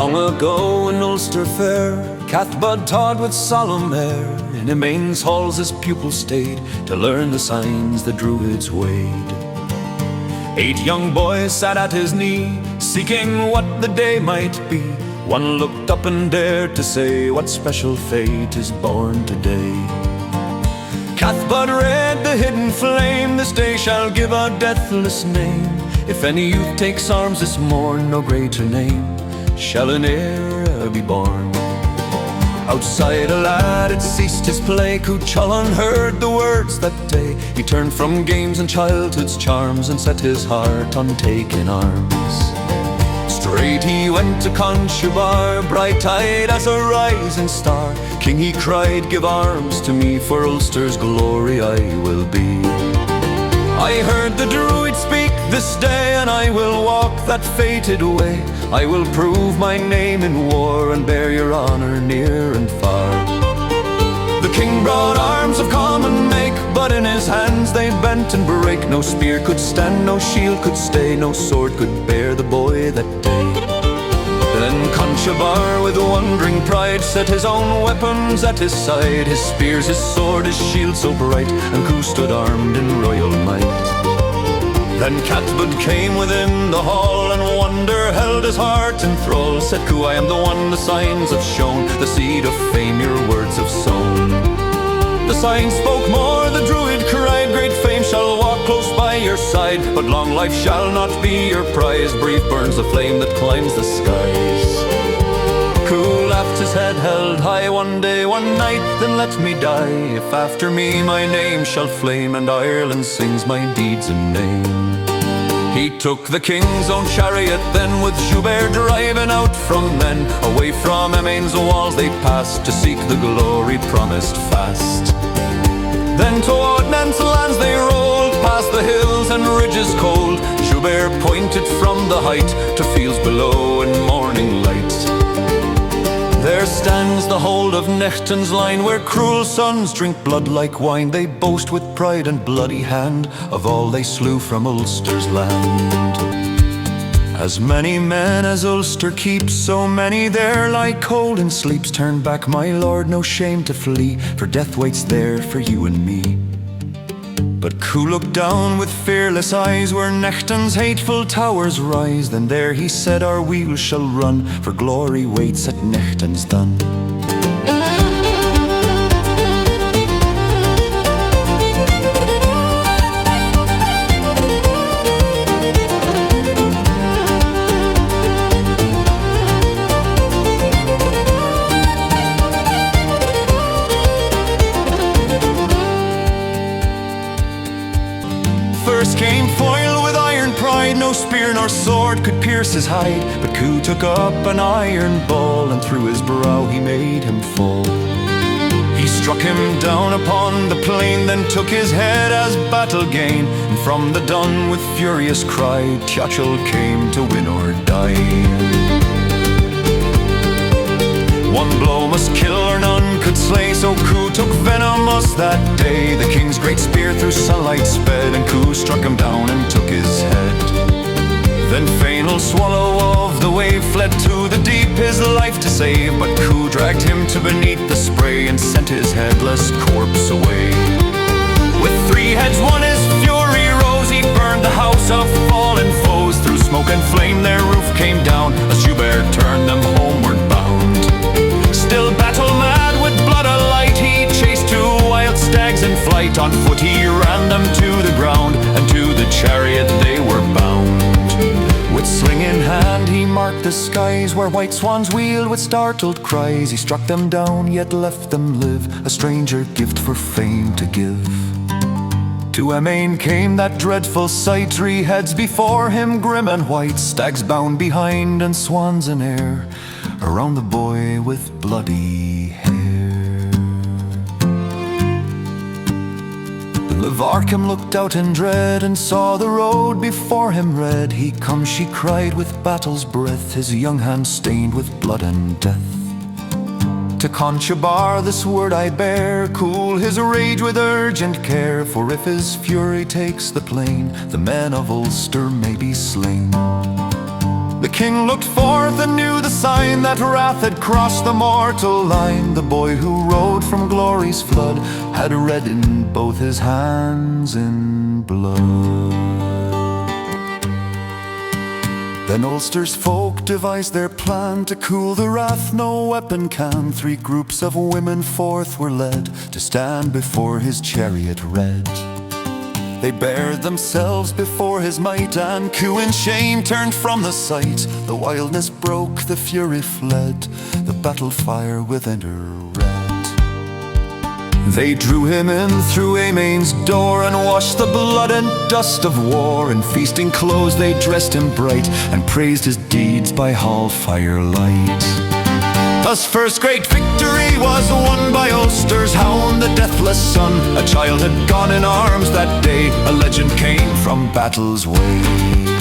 Long ago in Ulster fair, Cathbud taught with solemn air. In Emain's halls his pupils stayed to learn the signs the Druids weighed. 8 young boys sat at his knee, seeking what the day might be. One looked up and dared to say, what special fate is born today? Cathbud read the hidden flame, this day shall give a deathless name. If any youth takes arms this morn, no greater name shall in e'er be born. Outside a lad had ceased his play, Cú Chulainn heard the words that day. He turned from games and childhood's charms and set his heart on taking arms. Straight he went to Conchubar, bright-eyed as a rising star. King, he cried, give arms to me, for Ulster's glory I will be. I heard the Druid speak this day, and I will walk that fated way. I will prove my name in war and bear your honor near and far. The king brought arms of common make, but in his hands they bent and brake. No spear could stand, no shield could stay, no sword could bear the boy that day. Then Conchubar with wondering pride set his own weapons at his side, his spears, his sword, his shield so bright, and Cú stood armed in royal might. Then Cathbud came within the hall, and wonder held his heart in thrall. Said Cú, I am the one the signs have shown, the seed of fame your words have sown. The signs spoke more, the Druid cried, great fame shall walk close by your side, but long life shall not be your prize. Brief burns the flame that climbs the skies. Cú laughed, his head held high, one day, one night, then let me die, if after me my name shall flame, and Ireland sings my deeds and name. He took the king's own chariot then, with Joubert driving out from men. Away from Emain's walls they passed, to seek the glory promised fast. Then toward Nantes lands they rolled, past the hills and ridges cold. Joubert pointed from the height to fields below in morning light. There stands the hold of Knechten's line, where cruel sons drink blood like wine. They boast with pride and bloody hand of all they slew from Ulster's land. As many men as Ulster keeps, so many there lie cold in sleeps. Turn back, my lord, no shame to flee, for death waits there for you and me. But Cú looked down with fearless eyes where Knechten's hateful towers rise. Then there he said, our wheels shall run, for glory waits at Knechten's dun. First came foil with iron pride, no spear nor sword could pierce his hide. But Cú took up an iron ball, and through his brow he made him fall. He struck him down upon the plain, then took his head as battle gain. And from the dun with furious cry, Teachel came to win or die. One blow must kill or none could slay, so Cú took venomous that day. The king's great spear through sunlight sped, and Cú struck him down and took his head. Then Fainal, swallow of the wave, fled to the deep his life to save. But Cú dragged him to beneath the spray, and sent his headless corpse away. With 3 heads one his fury rose, he burned the house of fallen foes. Through smoke and flame their roof came down, as Joubert turned them homeward bound. Still battle mad with blood alight, he chased 2 wild stags in flight. On foot he ran them to the ground, and to the chariot they were bound. With sling in hand he marked the skies, where white swans wheeled with startled cries. He struck them down, yet left them live, a stranger gift for fame to give. To Emain came that dreadful sight, 3 heads before him grim and white, stags bound behind and swans in air, around the boy with bloody hair. Levarchem looked out in dread, and saw the road before him red. He comes, she cried, with battle's breath, his young hand stained with blood and death. To Conchubar this word I bear, cool his rage with urgent care. For if his fury takes the plain, the men of Ulster may be slain. The king looked forth and knew the sign that wrath had crossed the mortal line. The boy who rode from glory's flood had reddened both his hands in blood. Then Ulster's folk devised their plan to cool the wrath no weapon can. 3 groups of women forth were led to stand before his chariot red. They bared themselves before his might, and Cú in shame turned from the sight. The wildness broke, the fury fled, the battle fire within her red. They drew him in through Amain's door and washed the blood and dust of war. In feasting clothes they dressed him bright and praised his deeds by hall firelight. Thus first great victory was won by Ulster's hound, the deathless son. A child had gone in arms that day, a legend came from battle's way.